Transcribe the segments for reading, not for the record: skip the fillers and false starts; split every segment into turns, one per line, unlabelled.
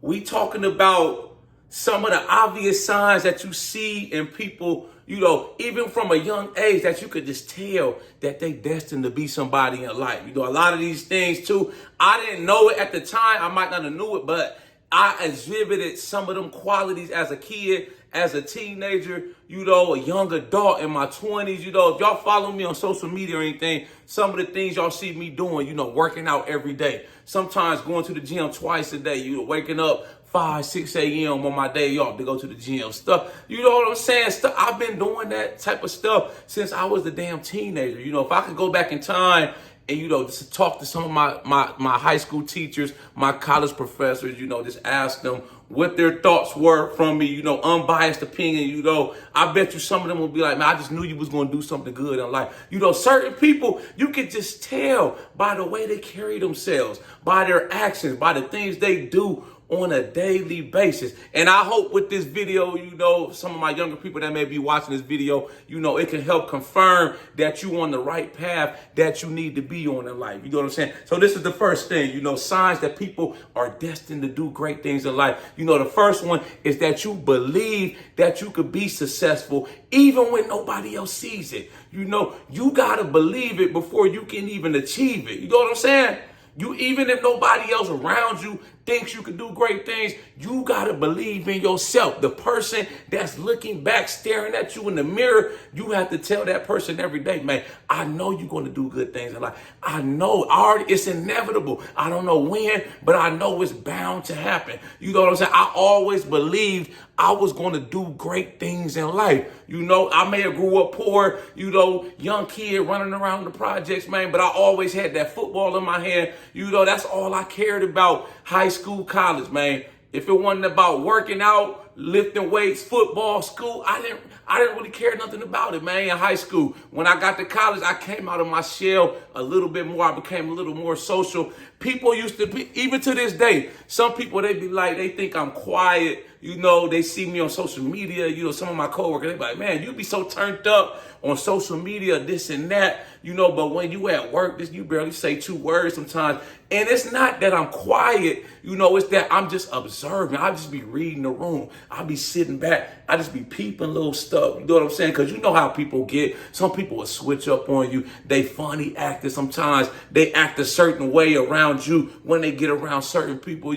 We talking about some of the obvious signs that you see in people, even from a young age, that you could just tell that they destined to be somebody in life. A lot of these things too, I didn't know it at the time. I might not have knew it, but I exhibited some of them qualities as a kid, as a teenager, a young adult in my 20s. If y'all follow me on social media or anything, some of the things y'all see me doing, working out every day. Sometimes going to the gym twice a day, waking up 5, 6 a.m. on my day off to go to the gym. Stuff, you know what I'm saying? I've been doing that type of stuff since I was a damn teenager. If I could go back in time and, just to talk to some of my high school teachers, my college professors, just ask them what their thoughts were from me, unbiased opinion, I bet you some of them will be like, man, I just knew you was going to do something good in life. Certain people, you can just tell by the way they carry themselves, by their actions, by the things they do on a daily basis. And I hope with this video, some of my younger people that may be watching this video, it can help confirm that you on the right path that you need to be on in life. You know what I'm saying? So this is the first thing, signs that people are destined to do great things in life. The first one is that you believe that you could be successful even when nobody else sees it. You got to believe it before you can even achieve it. You know what I'm saying? Even if nobody else around you thinks you can do great things, you got to believe in yourself. The person that's looking back, staring at you in the mirror, you have to tell that person every day, man, I know you're going to do good things in life. I know it's inevitable. I don't know when, but I know it's bound to happen. You know what I'm saying? I always believed I was going to do great things in life. I may have grew up poor, young kid running around the projects, man, but I always had that football in my hand. That's all I cared about. High school, college, man. If it wasn't about working out, lifting weights, football, school, I didn't really care nothing about it, man, in high school. When I got to college, I came out of my shell a little bit more. I became a little more social. People used to be, even to this day, some people, they be like, they think I'm quiet. They see me on social media. Some of my coworkers, they be like, man, you be so turned up on social media, this and that, but when you at work, you barely say 2 words sometimes. And it's not that I'm quiet, it's that I'm just observing. I just be reading the room. I be sitting back. I just be peeping little stuff. You know what I'm saying? Because you know how people get. Some people will switch up on you. They funny acting sometimes. They act a certain way around you when they get around certain people,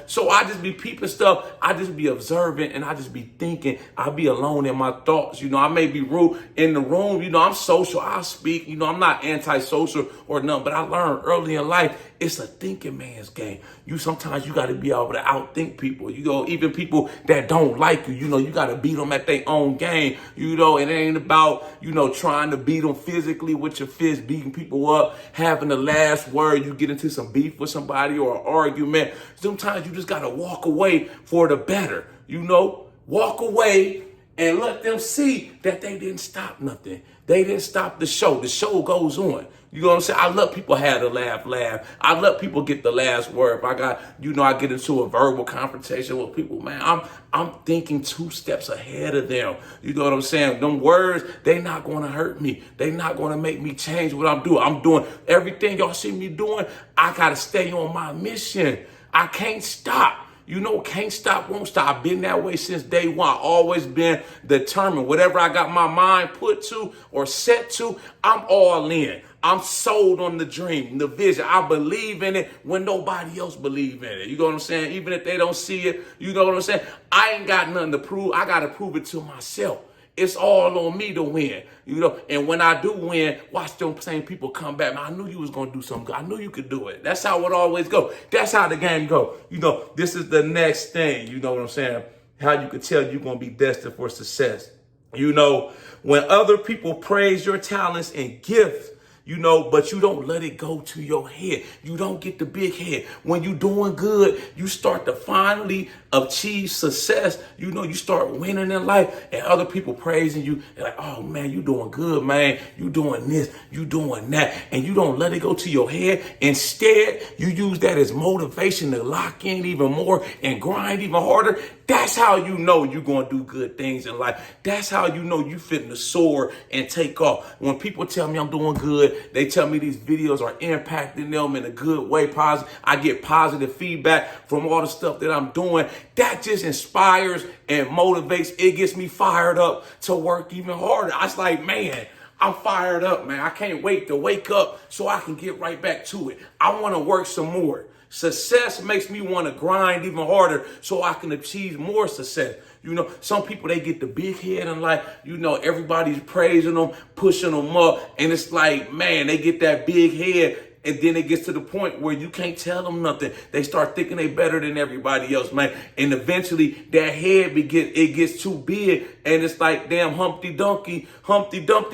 So I just be peeping stuff. I just be observing and I just be thinking. I be alone in my thoughts. I may be rude in the room. I'm social. I speak. I'm not antisocial or nothing. But I learned early in life, it's a thinking man's game. Sometimes you got to be able to outthink people. Even people that don't like you. You got to beat them at their own game. It ain't about trying to beat them physically with your fist, beating people up, having the last word. You get into some beef with somebody or an argument. Sometimes you just got to walk away for the better. Walk away and let them see that they didn't stop nothing. They didn't stop the show. The show goes on. You know what I'm saying? I let people have the laugh. I let people get the last word. If I got, I get into a verbal confrontation with people, man, I'm thinking 2 steps ahead of them. You know what I'm saying? Them words, they not going to hurt me. They not going to make me change what I'm doing. I'm doing everything y'all see me doing. I got to stay on my mission. I can't stop. Can't stop, won't stop. I've been that way since day one. I've always been determined. Whatever I got my mind put to or set to, I'm all in. I'm sold on the dream, the vision. I believe in it when nobody else believes in it. You know what I'm saying? Even if they don't see it, you know what I'm saying? I ain't got nothing to prove. I got to prove it to myself. It's all on me to win, and when I do win, watch them same people come back. Man, I knew you was going to do something good. I knew you could do it. That's how it always go. That's how the game go. This is the next thing, you know what I'm saying? How you could tell you're going to be destined for success. When other people praise your talents and gifts, but you don't let it go to your head. You don't get the big head. When you're doing good, you start to finally achieve success. You start winning in life and other people praising you. They're like, oh man, you doing good, man. You doing this, you doing that. And you don't let it go to your head. Instead, you use that as motivation to lock in even more and grind even harder. That's how you know you're going to do good things in life. That's how you know you finna soar and take off. When people tell me I'm doing good, they tell me these videos are impacting them in a good way, positive. I get positive feedback from all the stuff that I'm doing. That just inspires and motivates. It gets me fired up to work even harder. I was like, man, I'm fired up, man. I can't wait to wake up so I can get right back to it. I want to work some more. Success makes me want to grind even harder so I can achieve more success. You know, some people, they get the big head in life. You know, everybody's praising them, pushing them up. And it's like, man, they get that big head. And then it gets to the point where you can't tell them nothing. They start thinking they better than everybody else, man. And eventually that head gets too big. And it's like, damn, Humpty Dumpty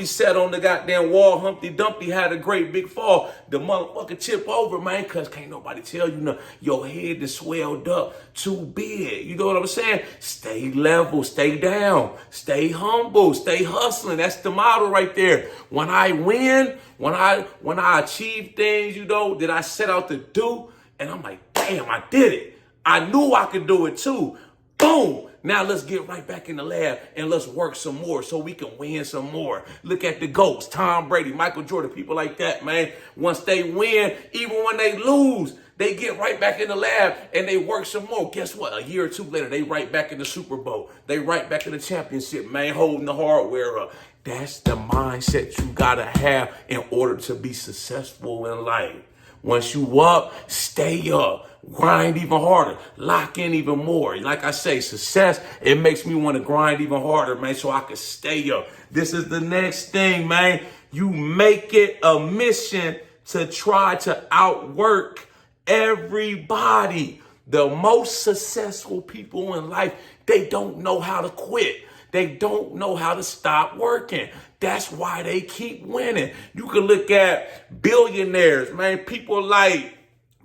sat on the goddamn wall. Humpty Dumpty had a great big fall. The motherfucker tip over, man, because can't nobody tell you nothing. Your head is swelled up too big. You know what I'm saying? Stay level, stay down, stay humble, stay hustling. That's the model right there. When I win, when I achieve things, you know, that I set out to do, and I'm like, damn, I did it. I knew I could do it too. Boom. Now let's get right back in the lab and let's work some more so we can win some more. Look at the GOATs, Tom Brady, Michael Jordan, people like that, man. Once they win, even when they lose, they get right back in the lab and they work some more. Guess what? A year or two later, they right back in the Super Bowl. They right back in the championship, man, holding the hardware up. That's the mindset you gotta have in order to be successful in life. Once you up, stay up. Grind even harder. Lock in even more. Like I say, success, it makes me want to grind even harder, man, so I can stay up. This is the next thing, man. You make it a mission to try to outwork everybody. The most successful people in life, they don't know how to quit. They don't know how to stop working. That's why they keep winning. You can look at billionaires, man, people like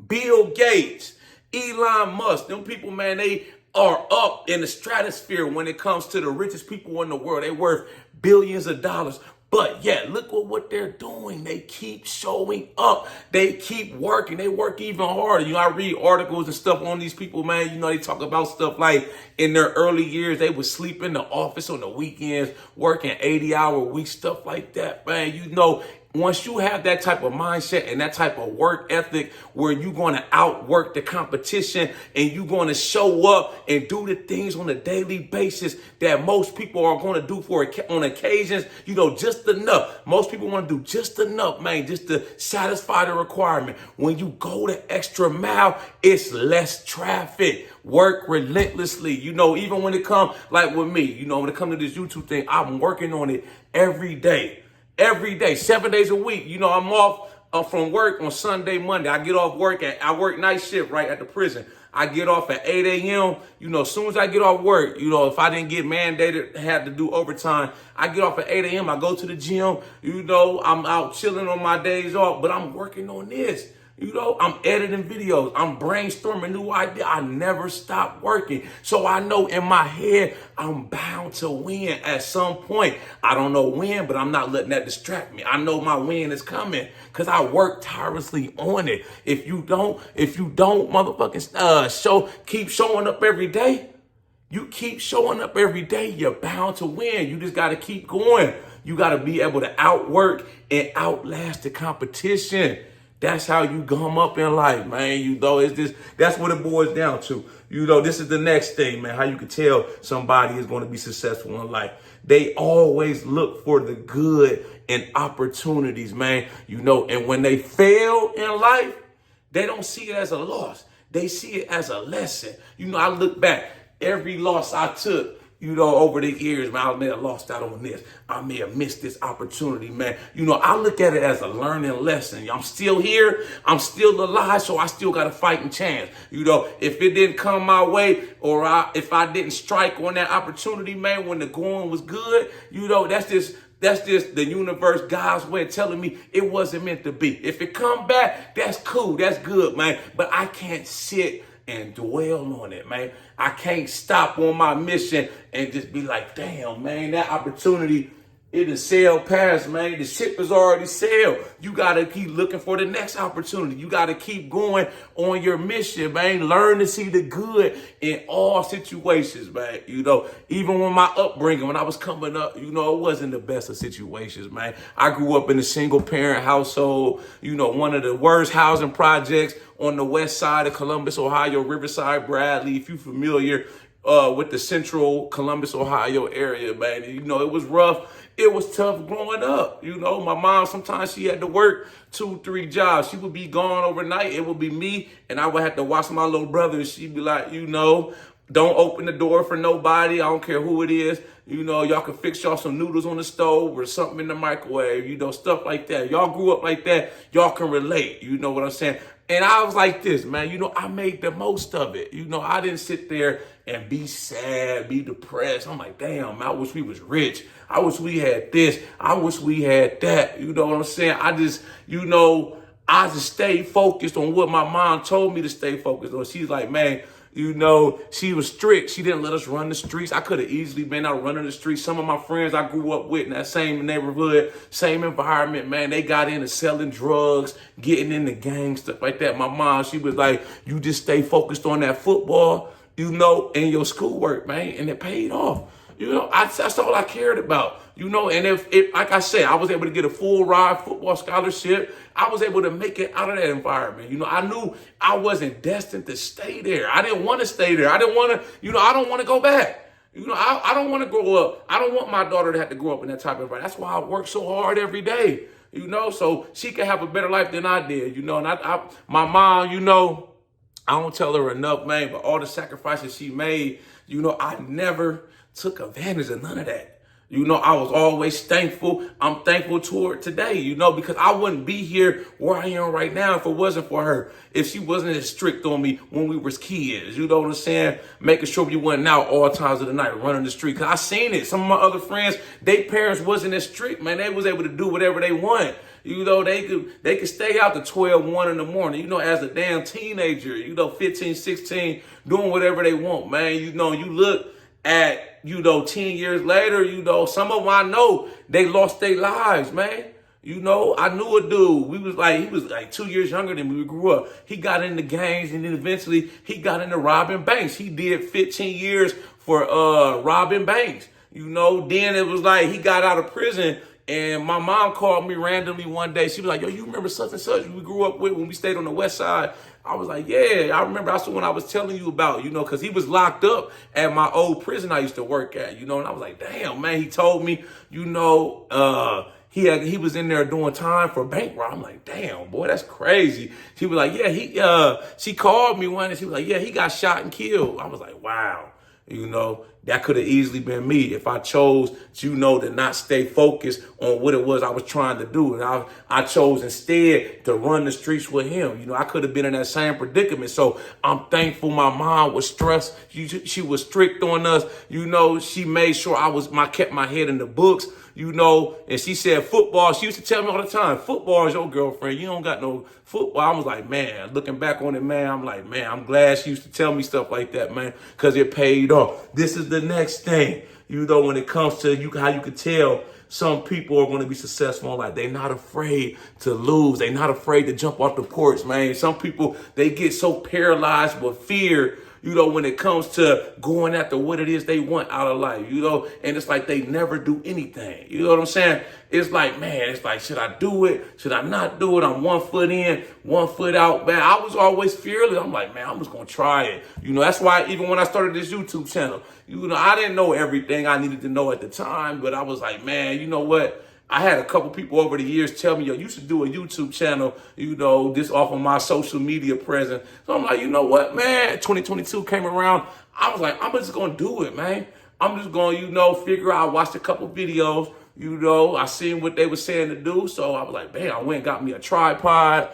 Bill Gates, Elon Musk. Them people, man, they are up in the stratosphere when it comes to the richest people in the world. They worth billions of dollars. But yeah, look at what they're doing. They keep showing up. They keep working. They work even harder. You know, I read articles and stuff on these people, man. You know, they talk about stuff like in their early years, they would sleep in the office on the weekends, working 80-hour weeks, stuff like that, man. You know, once you have that type of mindset and that type of work ethic where you're going to outwork the competition and you're going to show up and do the things on a daily basis that most people are going to do on occasions, you know, just enough. Most people want to do just enough, man, just to satisfy the requirement. When you go the extra mile, it's less traffic. Work relentlessly. You know, even when it comes, like with me, you know, when it comes to this YouTube thing, I'm working on it every day. Every day, 7 days a week. You know, I'm off from work on Sunday, Monday. I get off work I work night shift right at the prison. I get off at 8 a.m. You know, as soon as I get off work, you know, if I didn't get mandated, had to do overtime, I get off at 8 a.m. I go to the gym. You know, I'm out chilling on my days off, but I'm working on this. You know, I'm editing videos. I'm brainstorming new ideas. I never stop working. So I know in my head, I'm bound to win at some point. I don't know when, but I'm not letting that distract me. I know my win is coming because I work tirelessly on it. If you don't motherfucking keep showing up every day. You keep showing up every day, you're bound to win. You just got to keep going. You got to be able to outwork and outlast the competition. That's how you come up in life, man. You know, that's what it boils down to. You know, this is the next thing, man, how you can tell somebody is going to be successful in life. They always look for the good and opportunities, man. You know, and when they fail in life, they don't see it as a loss. They see it as a lesson. You know, I look back, every loss I took, you know, over the years, man, I may have lost out on this. I may have missed this opportunity, man. You know, I look at it as a learning lesson. I'm still here. I'm still alive, so I still got a fighting chance. You know, if it didn't come my way or if I didn't strike on that opportunity, man, when the going was good, you know, that's just the universe, God's way of telling me it wasn't meant to be. If it come back, that's cool. That's good, man. But I can't sit and dwell on it, man. I can't stop on my mission and just be like, damn, man, that opportunity It is sailed past, man. The ship is already sailed. You got to keep looking for the next opportunity. You got to keep going on your mission, man. Learn to see the good in all situations, man. Even when my upbringing, when I was coming up, it wasn't the best of situations, man. I grew up in a single parent household, one of the worst housing projects on the west side of Columbus, Ohio, Riverside, Bradley. If you're familiar with the central Columbus, Ohio area, man. It was rough. It was tough growing up. My mom, sometimes she had to work 2-3 jobs. She would be gone overnight. It would be me, and I would have to watch my little brother, and she'd be like, don't open the door for nobody. I don't care who it is. Y'all can fix y'all some noodles on the stove or something in the microwave, stuff like that. Y'all grew up like that. Y'all can relate. You know what I'm saying? And I was like this, man, I made the most of it. I didn't sit there and be sad, be depressed. I'm like, damn, I wish we was rich. I wish we had this. I wish we had that. You know what I'm saying? I just stayed focused on what my mom told me to stay focused on. She's like, man, she was strict. She didn't let us run the streets. I could have easily been out running the streets. Some of my friends I grew up with in that same neighborhood, same environment, man, they got into selling drugs, getting into gangs, stuff like that. My mom, she was like, you just stay focused on that football, and your schoolwork, man, and it paid off. That's all I cared about. And if like I said, I was able to get a full ride football scholarship. I was able to make it out of that environment. I knew I wasn't destined to stay there. I didn't want to stay there. I didn't want to, I don't want to go back. I don't want to grow up. I don't want my daughter to have to grow up in that type of environment. That's why I work so hard every day, so she can have a better life than I did, and my mom, I don't tell her enough, man, but all the sacrifices she made, I never took advantage of none of that. I was always thankful. I'm thankful to her today, because I wouldn't be here where I am right now if it wasn't for her. If she wasn't as strict on me when we was kids, you know what I'm saying? Making sure we wasn't out all times of the night running the street. Because I seen it. Some of my other friends, their parents wasn't as strict, man. They was able to do whatever they want. They could stay out to 12, 1 in the morning, as a damn teenager, 15, 16, doing whatever they want, man. You look at, 10 years later, some of them I know, they lost their lives, man. I knew a dude. He was like 2 years younger than me. We grew up. He got into gangs, and then eventually he got into robbing banks. He did 15 years for robbing banks. Then it was like he got out of prison. And my mom called me randomly one day. She was like, yo, you remember such and such we grew up with when we stayed on the west side? I was like, yeah, I remember. That's the one I was telling you about, because he was locked up at my old prison I used to work at, and I was like, damn, man, he told me, he was in there doing time for bank robbery. I'm like, damn, boy, that's crazy. She was like, yeah, she called me one and she was like, yeah, he got shot and killed. I was like, wow. That could have easily been me if I chose, to not stay focused on what it was I was trying to do. And I chose instead to run the streets with him. I could have been in that same predicament. So I'm thankful my mom was stressed. She was strict on us. She made sure I kept my head in the books. And she said football. She used to tell me all the time, football is your girlfriend. You don't got no football. I was like, man, looking back on it, man, I'm like, man, I'm glad she used to tell me stuff like that, man, because it paid off. This is the next thing, when it comes to how you could tell some people are going to be successful in life. They're not afraid to lose. They're not afraid to jump off the porch, man. Some people, they get so paralyzed with fear, when it comes to going after what it is they want out of life, and it's like they never do anything. You know what I'm saying? It's like, man, should I do it? Should I not do it? I'm 1 foot in, 1 foot out, man. I was always fearless. I'm like, man, I'm just going to try it. That's why even when I started this YouTube channel, I didn't know everything I needed to know at the time, but I was like, man, you know what? I had a couple people over the years tell me, yo, you should do a YouTube channel, just off of my social media presence. So I'm like, you know what, man? 2022 came around. I was like, I'm just going to do it, man. I'm just going to, figure out. I watched a couple videos, I seen what they were saying to do. So I was like, man, I went and got me a tripod,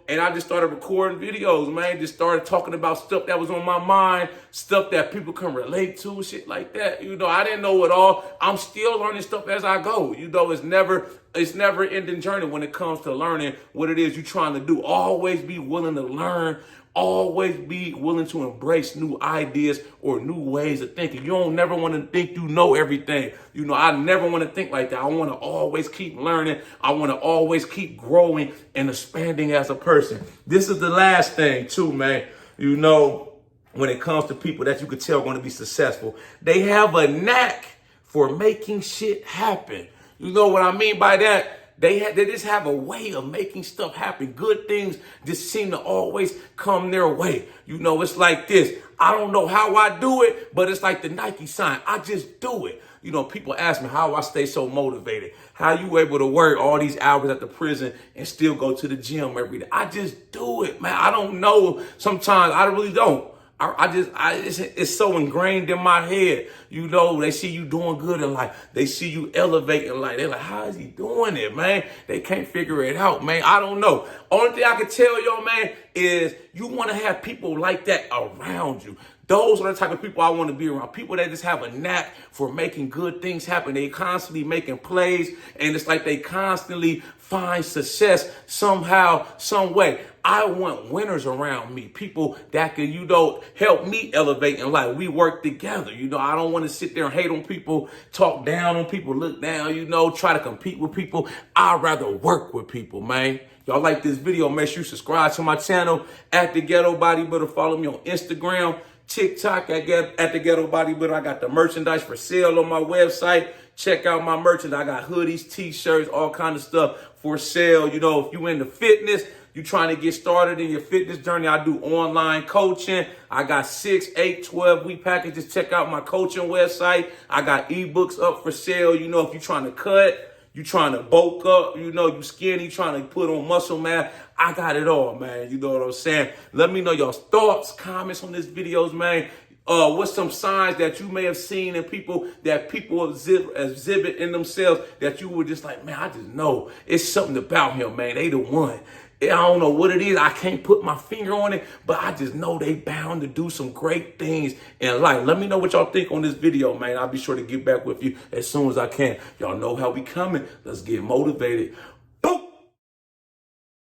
and I just started recording videos, man. Just started talking about stuff that was on my mind, stuff that people can relate to, shit like that. I didn't know it all. I'm still learning stuff as I go. It's never ending journey when it comes to learning what it is you're trying to do. Always be willing to learn Always be willing to embrace new ideas or new ways of thinking. You don't never want to think you know everything. You know, I never want to think like that. I want to always keep learning. I want to always keep growing and expanding as a person. This is the last thing too, man. You know, when it comes to people that you could tell are going to be successful, they have a knack for making shit happen. You know what I mean by that? They just have a way of making stuff happen. Good things just seem to always come their way. You know, it's like this. I don't know how I do it, but it's like the Nike sign. I just do it. You know, people ask me how I stay so motivated. How you able to work all these hours at the prison and still go to the gym every day? I just do it, man. I don't know. Sometimes I really don't. It's so ingrained in my head. You know, they see you doing good in life. They see you elevating life. They're like, how is he doing it, man? They can't figure it out, man. I don't know. Only thing I can tell y'all, man, is you want to have people like that around you. Those are the type of people I want to be around. People that just have a knack for making good things happen. They constantly making plays, and it's like they constantly find success somehow, some way. I want winners around me, people that can, you know, help me elevate in life. We work together. You know, I don't want to sit there and hate on people, talk down on people, look down, you know, try to compete with people. I'd rather work with people, man. Y'all like this video, make sure you subscribe to my channel at The Ghetto Bodybuilder. Follow me on Instagram, TikTok at The Ghetto Bodybuilder. I got the merchandise for sale on my website. Check out my merchandise. I got hoodies, t-shirts, all kind of stuff for sale. You know, if you into fitness, you trying to get started in your fitness journey, I do online coaching. I got 6, 8, 12-week packages. Check out my coaching website. I got ebooks up for sale. You know, if you're trying to cut, you trying to bulk up, you know, you skinny, trying to put on muscle mass, I got it all, man. You know what I'm saying? Let me know your thoughts, comments on this videos, man. What's some signs that you may have seen in people that people exhibit in themselves that you were just like, man, I just know it's something about him, man. They the one. I don't know what it is. I can't put my finger on it, but I just know they bound to do some great things in life. Let me know what y'all think on this video, man. I'll be sure to get back with you as soon as I can. Y'all know how we coming. Let's get motivated.